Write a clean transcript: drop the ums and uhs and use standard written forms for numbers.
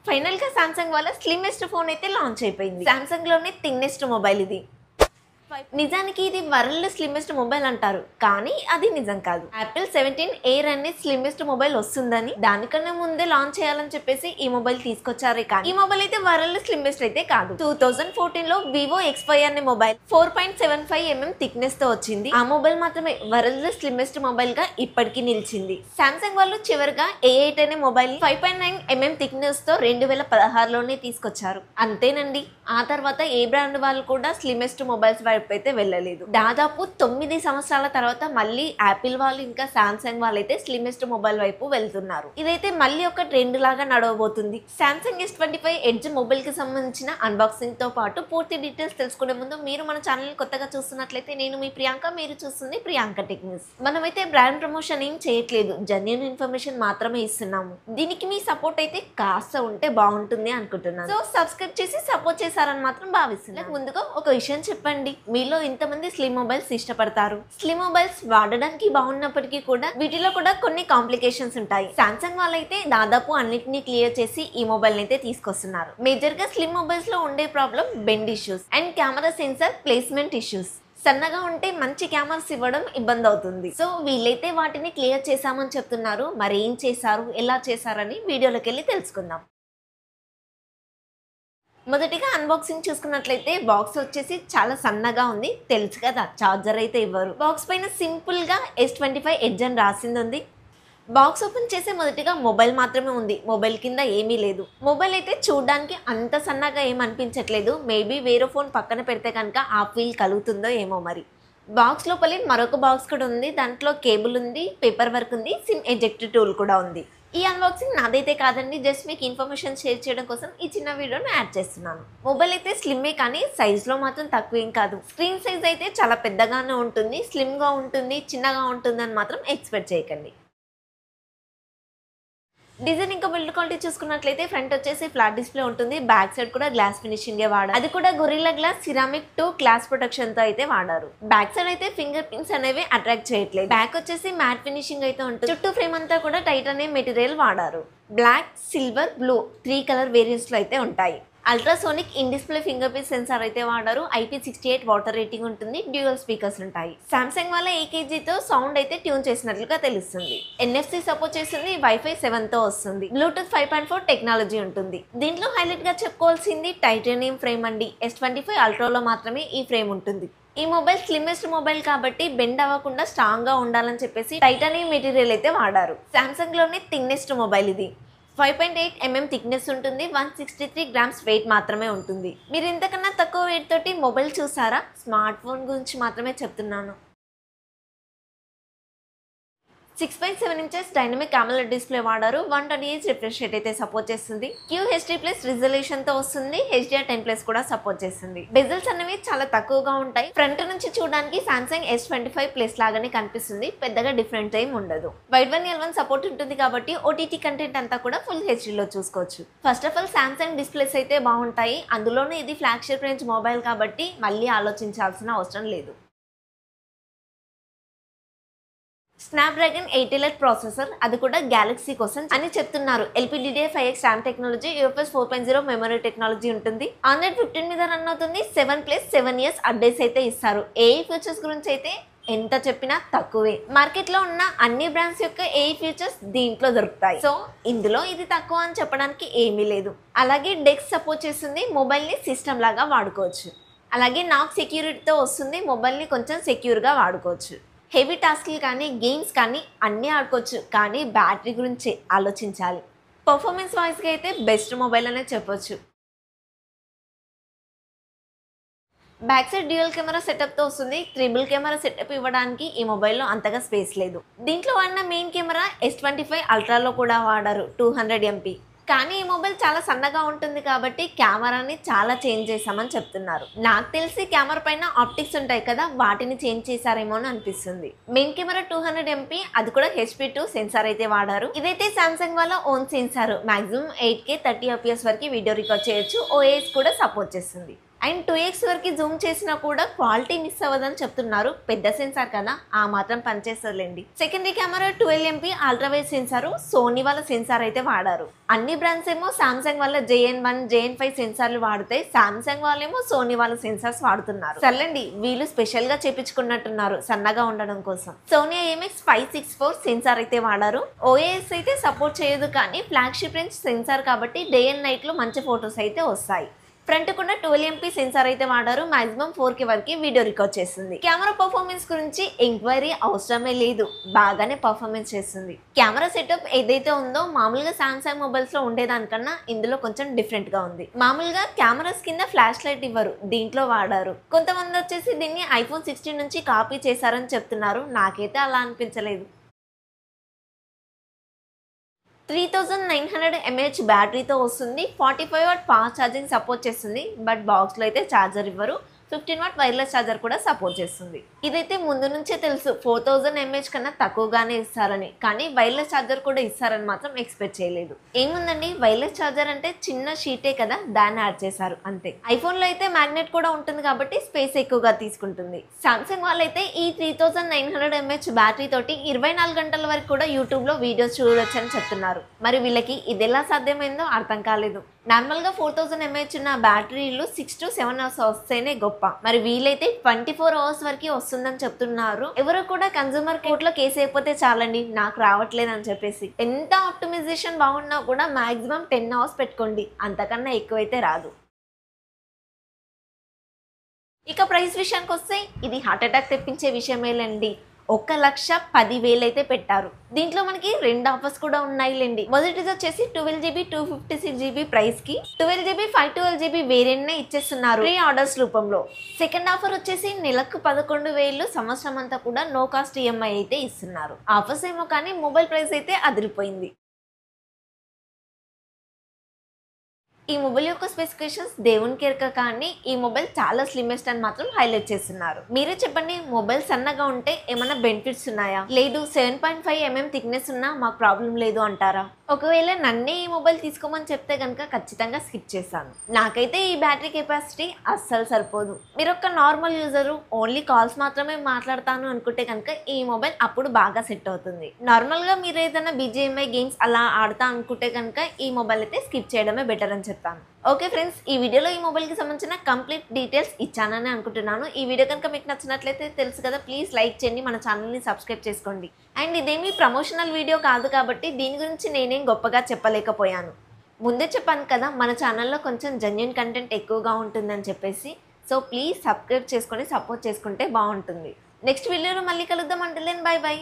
Final గా Samsung వాళ్ళ slimmest phone అయితే లాంచ్ అయిపోయింది. సామ్సంగ్ లోనే థిన్నెస్ట్ మొబైల్ ఇది. నిజానికి ఇది వరల్డ్ స్లిమ్మెస్ట్ మొబైల్ అంటారు, కానీ అది నిజం కాదు. యాపిల్ 17 ఎయిర్ అనే స్లిమ్మెస్ట్ మొబైల్ వస్తుందని దానికన్నా ముందే లాంచ్ చేయాలని చెప్పేసి ఈ మొబైల్ తీసుకొచ్చారే, కానీ ఈ మొబైల్ అయితే వరల్డ్ స్లిమ్మెస్ట్ అయితే కాదు. 2014 లో వివో X5 అనే మొబైల్ 4.75mm థిక్నెస్ తో వచ్చింది. ఆ మొబైల్ మాత్రమే వరల్డ్ స్లిమ్మెస్ట్ మొబైల్ గా ఇప్పటికీ నిలిచింది. సామ్సంగ్ వాళ్ళు చివరిగా A8 అనే మొబైల్ 5.9mm థిక్నెస్ తో 2016లోనే తీసుకొచ్చారు. అంతేనండి. ఆ తర్వాత ఏ బ్రాండ్ వాళ్ళు కూడా స్లిమ్మెస్ట్ మొబైల్స్ వైపు అయితే వెళ్ళలేదు. దాదాపు 9 సంవత్సరాల తర్వాత మళ్ళీ యాపిల్ వాళ్ళు ఇంకా సామ్సంగ్ వాళ్ళైతే స్లిమ్మెస్ట్ మొబైల్ వైపు వెళ్తున్నారు. ఇదైతే మళ్ళీ ఒక ట్రెండ్ లాగా నడవబోతుంది. సామ్సంగ్ S25 ఎడ్జ్ మొబైల్ కి సంబంధించిన అన్బాక్సింగ్ తో పాటు పూర్తి డీటెయిల్స్ తెలుసుకునే ముందు మీరు మన ఛానల్ కొత్తగా చూస్తున్నట్లయితే నేను మీ ప్రియాంక, మీరు చూస్తుంది ప్రియాంక టెక్ న్యూస్. మనమైతే బ్రాండ్ ప్రమోషన్ ఏం చేయట్లేదు, జెన్యూన్ ఇన్ఫర్మేషన్ మాత్రమే ఇస్తున్నాము. దీనికి మీ సపోర్ట్ అయితే కాస్త ఉంటే బాగుంటుంది అనుకుంటున్నాను. సో సబ్స్క్రైబ్ చేసి సపోర్ట్ చేశారని మాత్రం భావిస్తున్నాను. ముందుగా ఒక విషయం చెప్పండి, మీలో ఇంతమంది స్లిమ్ మొబైల్స్ ఇష్టపడతారు? స్లిమ్ మొబైల్స్ వాడడానికి బాగున్నప్పటికీ కూడా వీటిలో కూడా కొన్ని కాంప్లికేషన్స్ ఉంటాయి. సామ్సంగ్ వాళ్ళైతే దాదాపు అన్నిటినీ క్లియర్ చేసి ఈ మొబైల్ అయితే తీసుకొస్తున్నారు. మేజర్ గా స్లిమ్ మొబైల్స్ లో ఉండే problem bend issues and camera censor placement issues. సన్నగా ఉంటే మంచి కెమెరాస్ ఇవ్వడం ఇబ్బంది అవుతుంది. సో వీళ్ళైతే వాటిని క్లియర్ చేశామని చెప్తున్నారు. మరి ఏం చేశారు, ఎలా చేశారని వీడియోలోకి వెళ్ళి తెలుసుకుందాం. మొదటిగా అన్బాక్సింగ్ చూసుకున్నట్లయితే బాక్స్ వచ్చేసి చాలా సన్నగా ఉంది, తెలుసు కదా, చార్జర్ అయితే ఇవ్వరు. బాక్స్ పైన సింపుల్ గా S25 ఎడ్జ్ అని రాసింది ఉంది. బాక్స్ ఓపెన్ చేసే మొదటిగా మొబైల్ మాత్రమే ఉంది, మొబైల్ కింద ఏమీ లేదు. మొబైల్ అయితే చూడడానికి అంత సన్నగా ఏమనిపించట్లేదు. మేబీ వేరే ఫోన్ పక్కన పెడితే కనుక ఆ ఫీల్ కలుగుతుందో ఏమో మరి. బాక్స్ లోపలి మరొక బాక్స్ కూడా ఉంది, దాంట్లో కేబుల్ ఉంది, పేపర్ వర్క్ ఉంది, సిమ్ ఎజెక్ట్ టూల్ కూడా ఉంది. ఈ అన్బాక్సింగ్ నాదైతే కాదండి, జస్ట్ మీకు ఇన్ఫర్మేషన్ షేర్ చేయడం కోసం ఈ చిన్న వీడియోను యాడ్ చేస్తున్నాను. మొబైల్ అయితే స్లిమ్మే, కానీ సైజ్లో మాత్రం తక్కువేం కాదు. స్క్రీన్ సైజ్ అయితే చాలా పెద్దగానే ఉంటుంది, స్లిమ్గా ఉంటుంది, చిన్నగా ఉంటుంది అని మాత్రం ఎక్స్పెక్ట్ చేయకండి. డిజైన్ ఇంకా బిల్డ్ క్వాలిటీ చూసుకున్నట్లయితే ఫ్రంట్ వచ్చేసి ఫ్లాట్ డిస్ప్లే ఉంటుంది, బ్యాక్ సైడ్ కూడా గ్లాస్ ఫినిషింగ్ వాడారు. అది కూడా Gorilla glass ceramic 2 glass protection తో అయితే వాడారు. బ్యాక్ సైడ్ అయితే ఫింగర్ ప్రింట్స్ అనేవి అట్రాక్ట్ చేయట్లేదు. బ్యాక్ వచ్చేసి మ్యాట్ ఫినిషింగ్ అయితే ఉంటుంది. చుట్టూ ఫ్రేమ్ అంతా కూడా టైటానియం మెటీరియల్ వాడారు. Black, silver, blue 3 colour variants లో అయితే ఉంటాయి. Ultrasonic in display finger print sensor అయితే వాడారు. IP68 వాటర్ రేటింగ్ ఉంటుంది. డ్యూయల్ స్పీకర్స్ ఉంటాయి. సామ్సంగ్ వాళ్ళ AKG తో సౌండ్ అయితే ట్యూన్ చేసినట్లుగా తెలుస్తుంది. NFC సపోర్ట్ చేస్తుంది. Wi-Fi 7 తో వస్తుంది. బ్లూటూత్ 5.4 టెక్నాలజీ ఉంటుంది. దీంట్లో హైలైట్ గా చెప్పుకోవాల్సింది టైటానియం ఫ్రేమ్ అండి. S25 అల్ట్రాలో మాత్రమే ఈ ఫ్రేమ్ ఉంటుంది. ఈ మొబైల్ స్లిమ్మెస్ట్ మొబైల్ కాబట్టి బెండ్ అవ్వకుండా స్ట్రాంగ్ గా ఉండాలని చెప్పేసి టైటానియం మెటీరియల్ అయితే వాడారు. సామ్సంగ్ లోనే థిన్నెస్ట్ మొబైల్ ఇది. 5.8mm థిక్నెస్ ఉంటుంది. 163 grams వెయిట్ మాత్రమే ఉంటుంది. మీరు ఇంతకన్నా తక్కువ వెయిట్ తోటి మొబైల్ చూసారా? స్మార్ట్ ఫోన్ గురించి మాత్రమే చెప్తున్నాను. 6.7 inches డైనమిక్ AMOLED డిస్ప్లే వాడారు. 120Hz రిఫ్రెష్ రేట్ అయితే సపోర్ట్ చేస్తుంది. QHD+ రిజల్యూషన్ తో వస్తుంది. HDR10+ కూడా సపోర్ట్ చేస్తుంది. బెజల్స్ అనేవి చాలా తక్కువగా ఉంటాయి. ఫ్రంట్ నుంచి చూడడానికి సామ్సంగ్ S25 లాగానే కనిపిస్తుంది. పెద్దగా డిఫరెంట్ ఏం ఉండదు. వైడ్ 1L1 సపోర్ట్ ఉంటుంది కాబట్టి OTT కంటెంట్ అంతా కూడా ఫుల్ హెచ్డీలో చూసుకోవచ్చు. First of all Samsung displays అయితే బాగుంటాయి. అందులోనే ఇది ఫ్లాగ్షిప్ రేంజ్ మొబైల్ కాబట్టి మళ్ళీ ఆలోచించాల్సిన అవసరం లేదు. స్నాప్డ్రాగన్ 8 Elite ప్రాసెసర్, అది కూడా గ్యాలక్సీ కోసం అని చెప్తున్నారు. LPDDR5X RAM technology, UFS 4.0 memory technology ఉంటుంది. Android 15 మీద రన్ అవుతుంది. 7+7 years అప్డేట్స్ అయితే ఇస్తారు. AI ఫీచర్స్ గురించి అయితే ఎంత చెప్పినా తక్కువే. మార్కెట్ లో ఉన్న అన్ని బ్రాండ్స్ యొక్క AI ఫీచర్స్ దీంట్లో దొరుకుతాయి. సో ఇందులో ఇది తక్కువ అని చెప్పడానికి ఏమీ లేదు. అలాగే డెక్స్ సపోర్ట్ చేస్తుంది. మొబైల్ ని సిస్టమ్ లాగా వాడుకోవచ్చు. అలాగే నాక్ సెక్యూరిటీతో వస్తుంది. మొబైల్ ని కొంచెం సెక్యూర్ గా వాడుకోవచ్చు. హెవీ టాస్క్లు కానీ గేమ్స్ కానీ అన్నీ ఆడుకోవచ్చు, కానీ బ్యాటరీ గురించి ఆలోచించాలి. పర్ఫార్మెన్స్ వైజ్గా అయితే బెస్ట్ మొబైల్ అనే చెప్పొచ్చు. Back side dual camera setup తో వస్తుంది. ట్రిపుల్ కెమెరా సెటప్ ఇవ్వడానికి ఈ మొబైల్లో అంతగా స్పేస్ లేదు. దీంట్లో వాడిన మెయిన్ కెమెరా S25 అల్ట్రాలో కూడా వాడారు, 200MP. కానీ ఈ మొబైల్ చాలా సన్నగా ఉంటుంది కాబట్టి కెమెరాని చాలా చేంజ్ చేసామని చెప్తున్నారు. నాకు తెలిసి కెమెరా పైన ఆప్టిక్స్ ఉంటాయి కదా, వాటిని చేంజ్ చేశారేమో అని అనిపిస్తుంది. మెయిన్ కెమెరా 200MP, అది కూడా HP2 సెన్సార్ అయితే వాడారు. ఇదైతే సామ్సంగ్ వాళ్ళ own sensor. Maximum 8K 30 fps వరకు వీడియో రికార్డ్ చేయొచ్చు. OIS కూడా సపోర్ట్ చేస్తుంది. అండ్ 2x వరకు జూమ్ చేసినా కూడా క్వాలిటీ మిస్ అవ్వదని చెప్తున్నారు. పెద్ద సెన్సార్ కదా, ఆ మాత్రం పనిచేస్తుందిలేండి. Secondary camera 12 MP ultra wide sensor, Sony వాళ్ళ సెన్సార్ అయితే వాడారు. అన్ని బ్రాండ్స్ ఏమో సామ్సంగ్ వాళ్ళ JN1 JN5 సెన్సార్లు వాడితే సామ్సంగ్ వాళ్ళేమో సోనీ వాళ్ళ సెన్సార్స్ వాడుతున్నారు. సర్లేండి, వీళ్ళు స్పెషల్ గా చేపించుకున్నట్టున్నారు సన్నగా ఉండడం కోసం. సోనీ IMX 564 సెన్సార్ అయితే వాడారు. OIS అయితే సపోర్ట్ చేయదు, కానీ ఫ్లాగ్షిప్ రేంజ్ సెన్సార్ కాబట్టి డే అండ్ నైట్ లో మంచి ఫొటోస్ అయితే వస్తాయి. ఫ్రంట్ కూడా 12 MP సెన్సార్ అయితే వాడారు. మాక్సిమం 4K వరకు వీడియో రికార్డ్ చేస్తుంది. కెమెరా పర్ఫార్మెన్స్ గురించి ఎంక్వైరీ అవసరమే లేదు, బాగానే పర్ఫార్మెన్స్ చేస్తుంది. కెమెరా సెటప్ ఏదైతే ఉందో మామూలుగా సామ్సంగ్ మొబైల్స్ లో ఉండేదానికన్నా ఇందులో కొంచెం డిఫరెంట్ గా ఉంది. మామూలుగా కెమెరాస్ కింద ఫ్లాష్ లైట్ ఇవ్వరు, దీంట్లో వాడారు. కొంతమంది వచ్చేసి దీన్ని iPhone 16 నుంచి కాపీ చేశారని చెప్తున్నారు. నాకైతే అలా అనిపించలేదు. 3900 mAh బ్యాటరీతో వస్తుంది. 45W ఫాస్ట్ ఛార్జింగ్ సపోర్ట్ చేస్తుంది. బట్ బాక్స్లో అయితే ఛార్జర్ ఇవ్వరు. 15W వైర్లెస్ ఛార్జర్ కూడా సపోర్ట్ చేస్తుంది. ఇదైతే ముందు నుంచే తెలుసు 4000 mAh కన్నా తక్కువగానే ఇస్తారని, కానీ వైర్లెస్ ఛార్జర్ కూడా ఇస్తారని మాత్రం ఎక్స్పెక్ట్ చేయలేదు. ఏముందండి, వైర్లెస్ ఛార్జర్ అంటే చిన్న షీటే కదా, దాన్ని యాడ్ చేశారు అంతే. ఐఫోన్ లో అయితే మ్యాగ్నెట్ కూడా ఉంటుంది కాబట్టి స్పేస్ ఎక్కువగా తీసుకుంటుంది. సామ్సంగ్ వాళ్ళైతే ఈ 3900 mAh బ్యాటరీ తోటి 24 గంటల వరకు కూడా యూట్యూబ్ లో వీడియోస్ చూడొచ్చు అని చెప్తున్నారు. మరి వీళ్ళకి ఇది ఎలా సాధ్యమైందో అర్థం కాలేదు. నార్మల్ గా 4000 mAh ఉన్న బ్యాటరీలు 6 to 7 hours వస్తేనే గొప్ప, మరి వీలైతే 24 hours వరకు వస్తుందని చెప్తున్నారు. ఎవరు కూడా కన్స్యూమర్ కోర్ట్ లో కేసు అయిపోతే చాలండి నాకు రావట్లేదు అని చెప్పేసి. ఎంత ఆప్టిమైజేషన్ బాగున్నా కూడా మాక్సిమం 10 hours పెట్టుకోండి, అంతకన్నా ఎక్కువైతే రాదు. ఇక ప్రైస్ విషయానికి వస్తే ఇది హార్ట్ అటాక్ తెప్పించే విషయమేలండి. 1,10,000 అయితే పెట్టారు. దీంట్లో మనకి 2 ఆఫర్స్ కూడా ఉన్నాయిలేండి. మొదటిది వచ్చేసి 12GB 256GB ప్రైస్ కి 12GB 512GB వేరియంట్ నే ఇచ్చేస్తున్నారు ప్రీ ఆర్డర్స్ రూపంలో. సెకండ్ ఆఫర్ వచ్చేసి నెలకు 11,000, సంవత్సరం అంతా కూడా నో కాస్ట్ EMI అయితే ఇస్తున్నారు. ఆఫర్స్ ఏమో కానీ మొబైల్ ప్రైస్ అయితే అదిరిపోయింది. ఈ మొబైల్ యొక్క స్పెసిఫికేషన్స్ దేవునికి ఎరక, కానీ ఈ మొబైల్ చాలా స్లిమ్మెస్ట్ అని మాత్రం హైలైట్ చేస్తున్నారు. మీరే చెప్పండి, మొబైల్ సన్నగా ఉంటే ఏమైనా బెనిఫిట్స్ ఉన్నాయా? లేదు 7.5mm థిక్నెస్ ఉన్నా మాకు ప్రాబ్లం లేదు అంటారా? ఒకవేళ నన్నే ఈ మొబైల్ తీసుకోమని చెప్తే కనుక ఖచ్చితంగా స్కిప్ చేశాను. నాకైతే ఈ బ్యాటరీ కెపాసిటీ అస్సలు సరిపోదు. మీరు ఒక నార్మల్ యూజరు ఓన్లీ కాల్స్ మాత్రమే మాట్లాడతాను అనుకుంటే కనుక ఈ మొబైల్ అప్పుడు బాగా సెట్ అవుతుంది. నార్మల్ గా మీరు ఏదైనా BGMI గేమ్స్ అలా ఆడతా అనుకుంటే కనుక ఈ మొబైల్ అయితే స్కిప్ చేయడమే బెటర్ అని చెప్తాను. ఓకే ఫ్రెండ్స్, ఈ వీడియోలో ఈ మొబైల్ కి సంబంధించిన కంప్లీట్ డీటెయిల్స్ ఇచ్చానని అనుకుంటున్నాను. ఈ వీడియో కనుక మీకు నచ్చినట్లయితే తెలుసు కదా, ప్లీజ్ లైక్ చేయండి, మన ఛానల్ని సబ్స్క్రైబ్ చేసుకోండి. అండ్ ఇదేమీ ప్రమోషనల్ వీడియో కాదు కాబట్టి దీని గురించి నేనేం గొప్పగా చెప్పలేకపోయాను. ముందే చెప్పాను కదా, మన ఛానల్లో కొంచెం జెన్యూన్ కంటెంట్ ఎక్కువగా ఉంటుందని చెప్పేసి. సో ప్లీజ్ సబ్స్క్రైబ్ చేసుకొని సపోర్ట్ చేసుకుంటే బాగుంటుంది. నెక్స్ట్ వీడియోలో మళ్ళీ కలుద్దాం. Until then bye by.